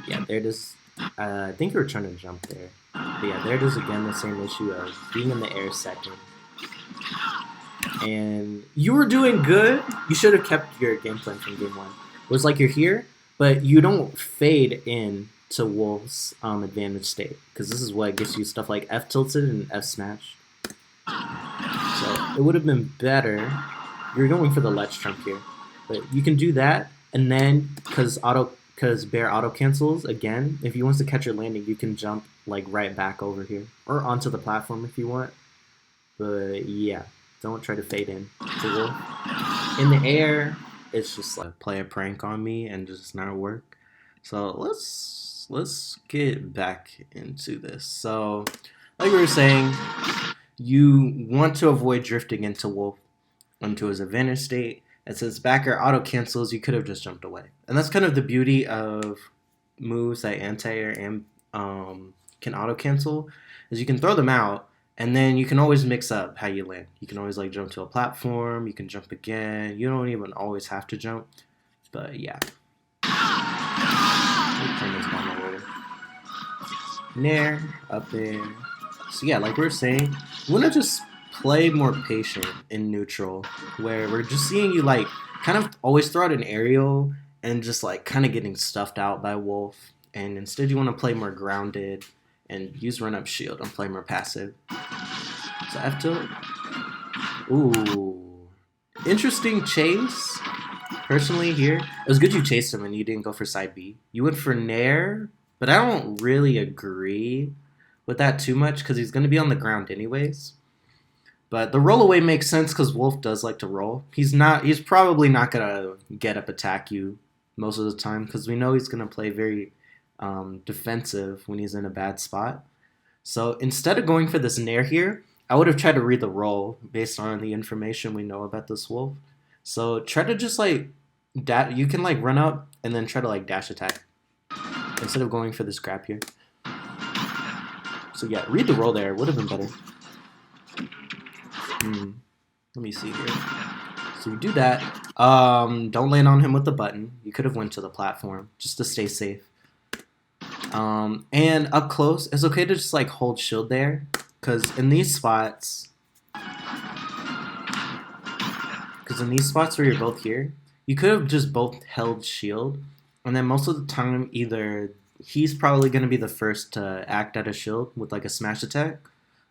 Yeah, there it is. I think you were trying to jump there. But yeah, there it is again, the same issue of being in the air second. And you were doing good. You should have kept your game plan from game one. It was like you're here, but you don't fade in to Wolf's advantage state. Because this is what gets you stuff like F tilted and F smash. So it would have been better. You're going for the ledge trump here. But you can do that, and then because Bear auto cancels again, if he wants to catch your landing, you can jump like right back over here or onto the platform if you want. But yeah, don't try to fade in to Wolf. In the air, it's just like play a prank on me and just not work. So let's get back into this. So like we were saying, you want to avoid drifting into Wolf into his advantage state. And since backer auto cancels, you could have just jumped away. And that's kind of the beauty of moves that anti-air and can auto cancel, is you can throw them out, and then you can always mix up how you land. You can always like jump to a platform, you can jump again. You don't even always have to jump. But yeah. Turn this bomb over. Nair, up there. So yeah, like we were saying, you want to just play more patient in neutral, where we're just seeing you like kind of always throw out an aerial and just like kind of getting stuffed out by Wolf, and instead you want to play more grounded and use run up shield and play more passive. So F tilt. Ooh, interesting chase. Personally here, it was good you chased him and you didn't go for side B. You went for nair, but I don't really agree with that too much because he's going to be on the ground anyways. But the roll away makes sense because Wolf does like to roll. He's probably not going to get up attack you most of the time because we know he's going to play very defensive when he's in a bad spot. So instead of going for this nair here, I would have tried to read the roll based on the information we know about this Wolf. So try to just like, you can like run up and then try to like dash attack instead of going for this grab here. So yeah, read the roll there. Would have been better. Let me see here. So you do that. Don't land on him with the button. You could have went to the platform just to stay safe. And up close, it's okay to just like hold shield there, because in these spots where you're both here, you could have just both held shield, and then most of the time either he's probably going to be the first to act at a shield with like a smash attack,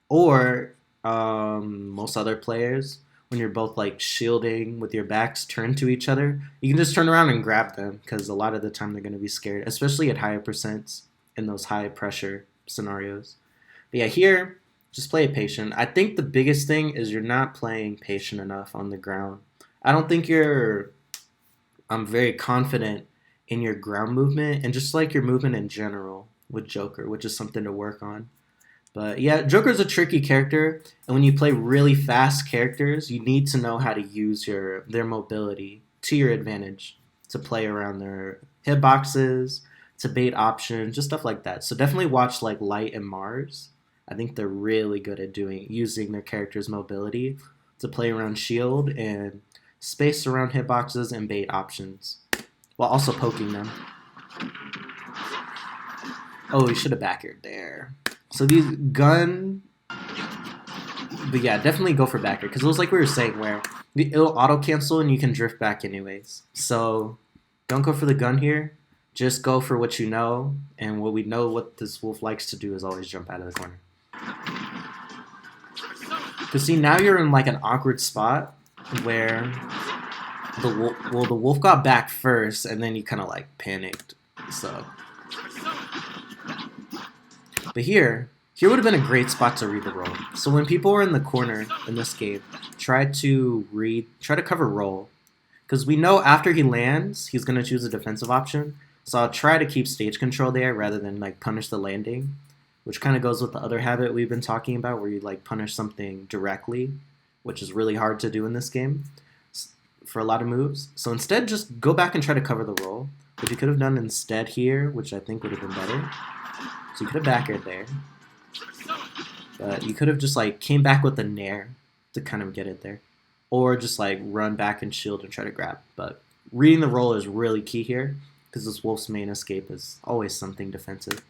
or most other players, when you're both like shielding with your backs turned to each other, you can just turn around and grab them, because a lot of the time they're going to be scared, especially at higher percents in those high pressure scenarios. But yeah, here, just play it patient. I think the biggest thing is you're not playing patient enough on the ground. I don't think I'm very confident in your ground movement and just like your movement in general with Joker, which is something to work on. But yeah, Joker's a tricky character, and when you play really fast characters, you need to know how to use their mobility to your advantage to play around their hitboxes, to bait options, just stuff like that. So definitely watch like Light and Mars. I think they're really good at using their character's mobility to play around shield and space around hitboxes and bait options, while also poking them. Oh, he should have back aired there. So these gun, but yeah, definitely go for back air because it was like we were saying where it'll auto cancel and you can drift back anyways. So don't go for the gun here. Just go for what you know, and what we know what this wolf likes to do is always jump out of the corner. Because see, now you're in like an awkward spot where the wolf got back first, and then you kind of like panicked. So, but here would have been a great spot to read the roll. So when people are in the corner in this game, try to cover roll, because we know after he lands, he's gonna choose a defensive option. So I'll try to keep stage control there rather than like punish the landing, which kind of goes with the other habit we've been talking about, where you like punish something directly, which is really hard to do in this game for a lot of moves. So instead, just go back and try to cover the roll, which you could have done instead here, which I think would have been better. So you could have back aired there, but you could have just like came back with the nair to kind of get it there, or just like run back and shield and try to grab. But reading the roll is really key here, because this wolf's main escape is always something defensive.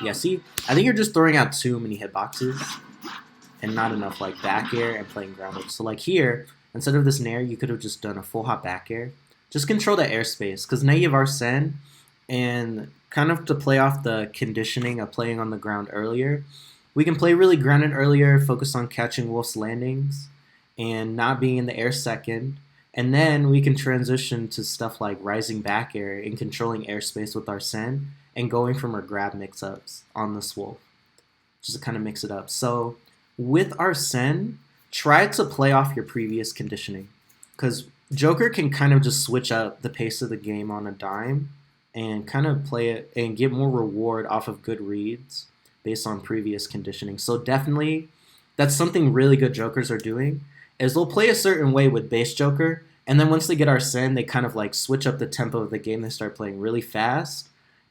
Yeah, see, I think you're just throwing out too many hitboxes and not enough like back air and playing grounded. So like here, instead of this nair, you could have just done a full hop back air. Just control the airspace, because now you have Arsene, and kind of to play off the conditioning of playing on the ground earlier, we can play really grounded earlier, focus on catching wolf's landings and not being in the air second. And then we can transition to stuff like rising back air and controlling airspace with Arsene and going from our grab mix-ups on this wolf, just to kind of mix it up. So with Arsene, try to play off your previous conditioning, because Joker can kind of just switch up the pace of the game on a dime and kind of play it and get more reward off of good reads based on previous conditioning. So definitely, that's something really good Jokers are doing, is they'll play a certain way with base Joker, and then once they get Arsene, they kind of like switch up the tempo of the game. They start playing really fast,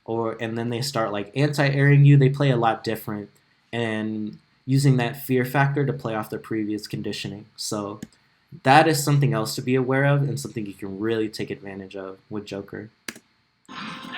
and then they start like anti-airing you. They play a lot different and using that fear factor to play off their previous conditioning. So that is something else to be aware of, and something you can really take advantage of with Joker.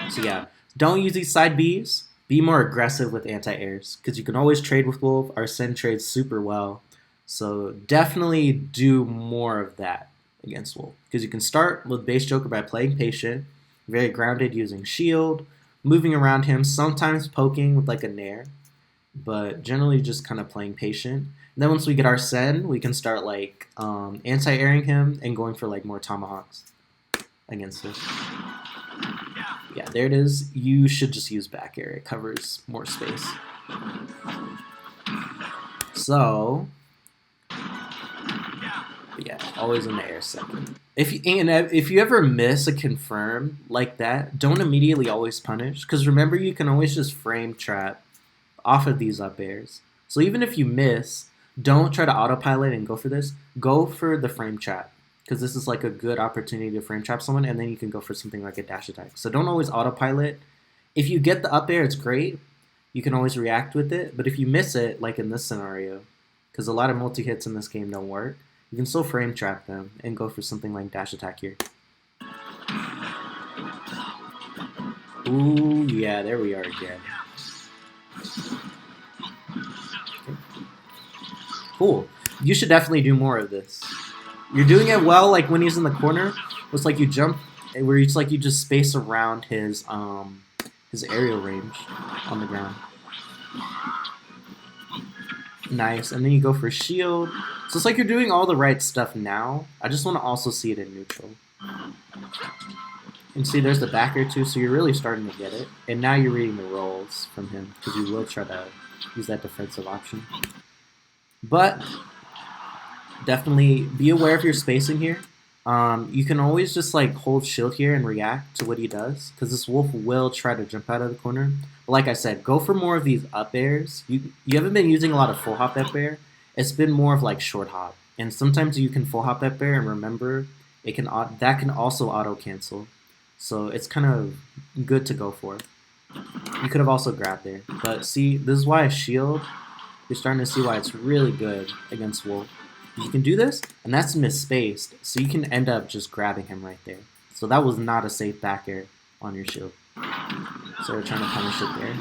So yeah, don't use these side Bs. Be more aggressive with anti-airs, because you can always trade with Wolf. Arsene trades super well. So definitely do more of that against Wolf, because you can start with base Joker by playing patient, very grounded using shield, moving around him, sometimes poking with like a nair, but generally just kind of playing patient. And then once we get Arsene, we can start like anti-airing him and going for like more tomahawks against this. Yeah, there it is. You should just use back air. It covers more space. So yeah, always in the air second. If you ever miss a confirm like that, don't immediately always punish, because remember, you can always just frame trap off of these up airs. So even if you miss, don't try to autopilot and go for this. Go for the frame trap, because this is like a good opportunity to frame trap someone, and then you can go for something like a dash attack. So don't always autopilot. If you get the up air, it's great. You can always react with it. But if you miss it, like in this scenario, because a lot of multi-hits in this game don't work, you can still frame trap them and go for something like dash attack here. Ooh, yeah, there we are again. Okay. Cool. You should definitely do more of this. You're doing it well, like when he's in the corner. It's like you jump, where it's like you just space around his aerial range on the ground. Nice, and then you go for shield. So it's like you're doing all the right stuff now. I just want to also see it in neutral. And see, there's the backer too, so you're really starting to get it. And now you're reading the rolls from him, because you will try to use that defensive option. But definitely be aware of your spacing here. You can always just like hold shield here and react to what he does, because this wolf will try to jump out of the corner. But like I said, go for more of these up airs. You haven't been using a lot of full hop up air. It's been more of like short hop, and sometimes you can full hop up air, and remember, that can also auto cancel. So it's kind of good to go for. You could have also grabbed there, but see, this is why a shield. You're starting to see why it's really good against Wolf. You can do this, and that's misspaced, so you can end up just grabbing him right there. So that was not a safe back air. on your shield. So we're trying to punish it there.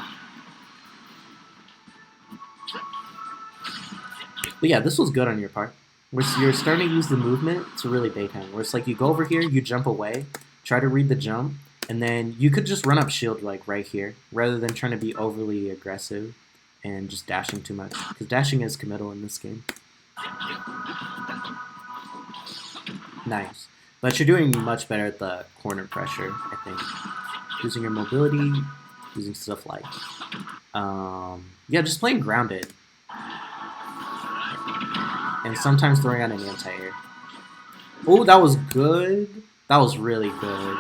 But yeah, this was good on your part. You're starting to use the movement to really bait him. Where it's like you go over here, you jump away, try to read the jump, and then you could just run up shield like right here, rather than trying to be overly aggressive and just dashing too much. Because dashing is committal in this game. Nice. But you're doing much better at the corner pressure, I think. Using your mobility, using stuff like... yeah, just playing grounded. And sometimes throwing out an anti-air. Oh, that was good. That was really good.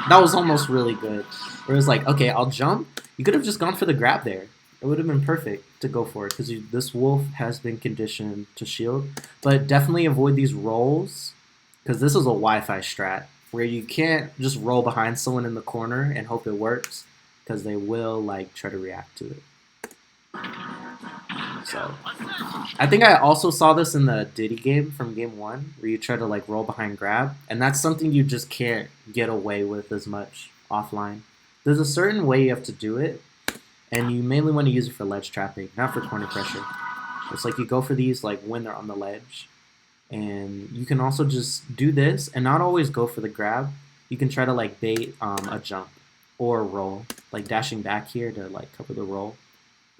That was almost really good. Where it was like, okay, I'll jump. You could have just gone for the grab there. It would have been perfect to go for it because this wolf has been conditioned to shield. But definitely avoid these rolls because this is a Wi-Fi strat where you can't just roll behind someone in the corner and hope it works because they will like try to react to it. So, I think I also saw this in the Diddy game from game 1, where you try to like roll behind grab, and that's something you just can't get away with as much offline. There's a certain way you have to do it, and you mainly want to use it for ledge trapping, not for corner pressure. It's like you go for these like when they're on the ledge, and you can also just do this and not always go for the grab. You can try to like bait a jump or a roll, like dashing back here to like cover the roll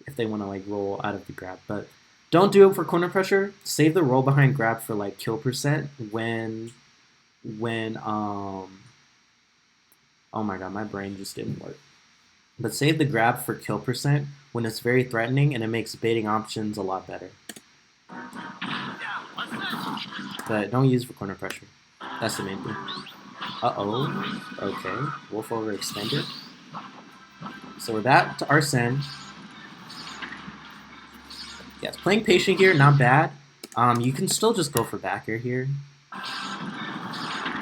if they want to like roll out of the grab. But don't do it for corner pressure. Save the roll behind grab for like kill percent when oh my god, my brain just didn't work. But save the grab for kill percent when it's very threatening and it makes baiting options a lot better. But don't use it for corner pressure. That's the main thing. Uh-oh. Okay. Wolf overextended. So with that to Arsene. Yes, playing patient here, not bad. You can still just go for back air here.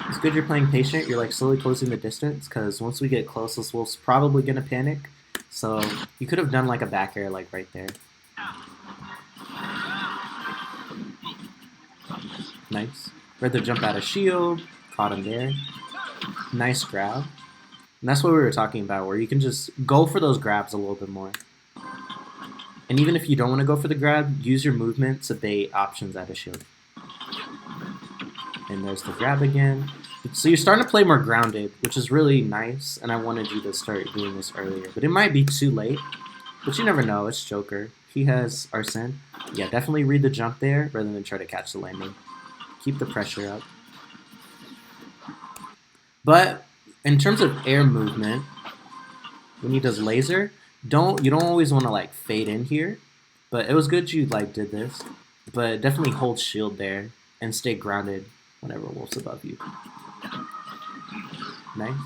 It's good you're playing patient. You're like slowly closing the distance because once we get close, this wolf's probably gonna panic. So you could have done like a back air like right there. Nice. Read the jump out of shield. Caught him there. Nice grab. And that's what we were talking about, where you can just go for those grabs a little bit more. And even if you don't want to go for the grab, use your movement to bait options out of shield. And there's the grab again. So you're starting to play more grounded, which is really nice, and I wanted you to start doing this earlier. But it might be too late, but you never know. It's Joker. He has Arsene. Yeah, definitely read the jump there rather than try to catch the landing. Keep the pressure up. But in terms of air movement, when he does laser, you don't always want to like fade in here, but it was good you like did this. But definitely hold shield there and stay grounded whenever wolf's above you. Nice.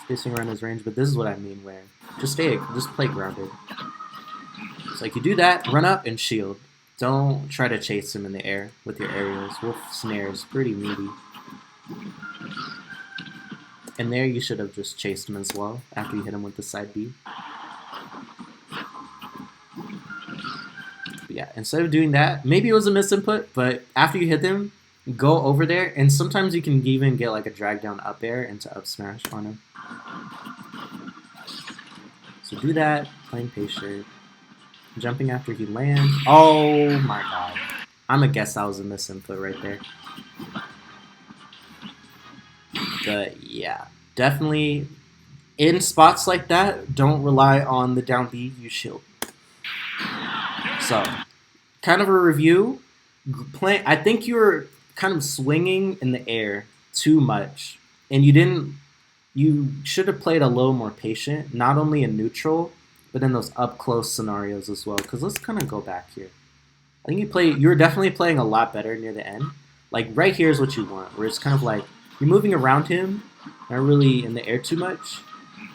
Spacing around his range, but this is what I mean where just play grounded. It's like you do that, run up and shield. Don't try to chase him in the air with your aerials. Wolf snare is pretty meaty. And there you should have just chased him as well after you hit him with the side B. But yeah, instead of doing that, maybe it was a misinput, but after you hit them, go over there, and sometimes you can even get like a drag down up air into up smash on him. So do that, playing patient, jumping after he lands. Oh my god. I'm gonna guess that was a misinput right there. But yeah, definitely in spots like that, don't rely on the down B, use shield. So, kind of a review. I think you were kind of swinging in the air too much, and you should have played a little more patient, not only in neutral, but in those up close scenarios as well. Because let's kind of go back here. I think you were definitely playing a lot better near the end. Like right here is what you want, where it's kind of like you're moving around him, not really in the air too much,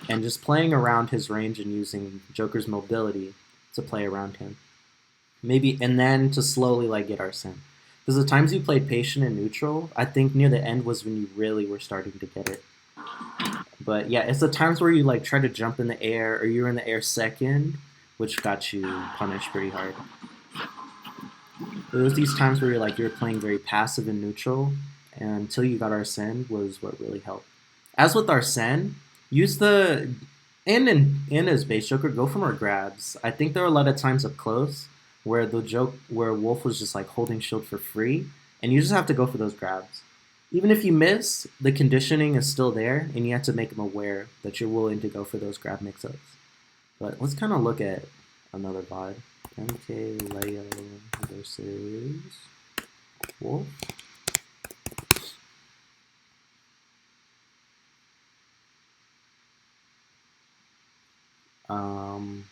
and just playing around his range and using Joker's mobility to play around him. Maybe, and then to slowly like get Arsene. Because the times you played patient and neutral, I think near the end was when you really were starting to get it. But yeah, it's the times where you like try to jump in the air, or you're in the air second, which got you punished pretty hard. It was these times where you're playing very passive and neutral, and until you got Arsene was what really helped. As with Arsene, Use the in his base Joker, go for more grabs. I think there were a lot of times up close where Wolf was just like holding shield for free, and you just have to go for those grabs. Even if you miss, the conditioning is still there, and you have to make him aware that you're willing to go for those grab mix-ups. But let's kind of look at another VOD. MK Leo versus Wolf.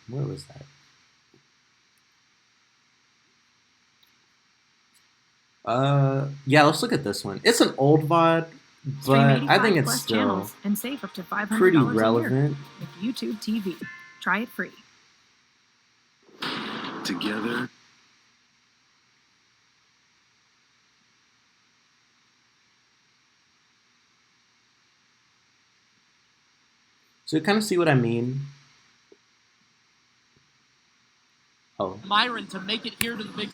Where was that? Yeah, let's look at this one. It's an old VOD, but I think it's still and save up to $500 pretty relevant. With YouTube TV. Try it free. Together. So you kind of see what I mean. Oh. Myron to make it here to the big.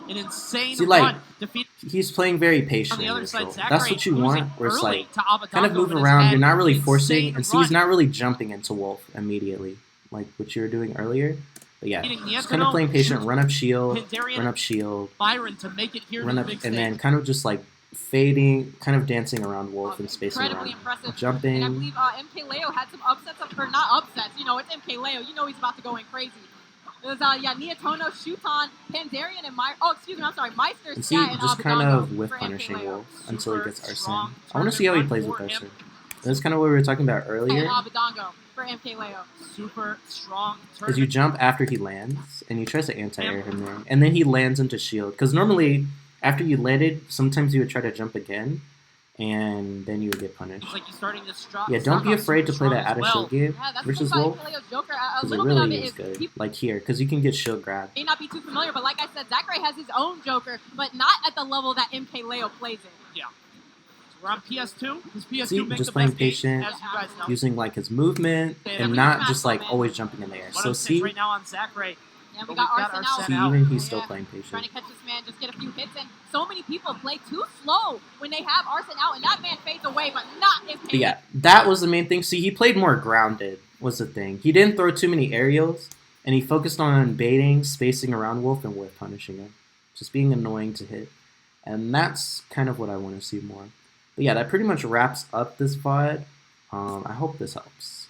An insane run. Defeat. He's playing very patient. On the other side, that's what you want, where it's like kind of move around. You're not really forcing, and see, he's not really jumping into Wolf immediately, like what you were doing earlier. But yeah, just kind of playing patient, run up shield, Byron to make it here run up, and then kind of just like fading, kind of dancing around Wolf and spacing around, impressive. jumping. And I believe MK Leo had some upsets, or not upsets. You know, it's MK Leo. You know he's about to go in crazy. It was Niatono, Shuton, Pandarian, and Meister. And see, just kind of whiff punishing Wolf until he gets Arsene. I want to see how he plays with Arsene. That's kind of what we were talking about earlier. Abadango for MK Leo. Super strong. Because you jump after he lands, and he tries to anti-air him there, and then he lands into shield. Because normally, after you landed, sometimes you would try to jump again, and then you would get punished. Like yeah, don't be afraid to play that out of shield game versus Wolf, because it really is good. Like here, because you can get shield grab. May not be too familiar, but like I said, Zachary has his own Joker, but not at the level that MK Leo plays it. Yeah. So we're on PS2. PS2 see, just playing patient, using like his movement, and not just like always jumping in the air. So see, right now on Zachary. Yeah, we got Arsene out. See, even he's still playing patient. Trying to catch this man, just get a few hits, and so many people play too slow when they have Arsene out, and that man fades away, but not if. But yeah, that was the main thing. See, he played more grounded, was the thing. He didn't throw too many aerials, and he focused on baiting, spacing around Wolf, and whiff punishing him. Just being annoying to hit. And that's kind of what I want to see more. But yeah, that pretty much wraps up this VOD. I hope this helps.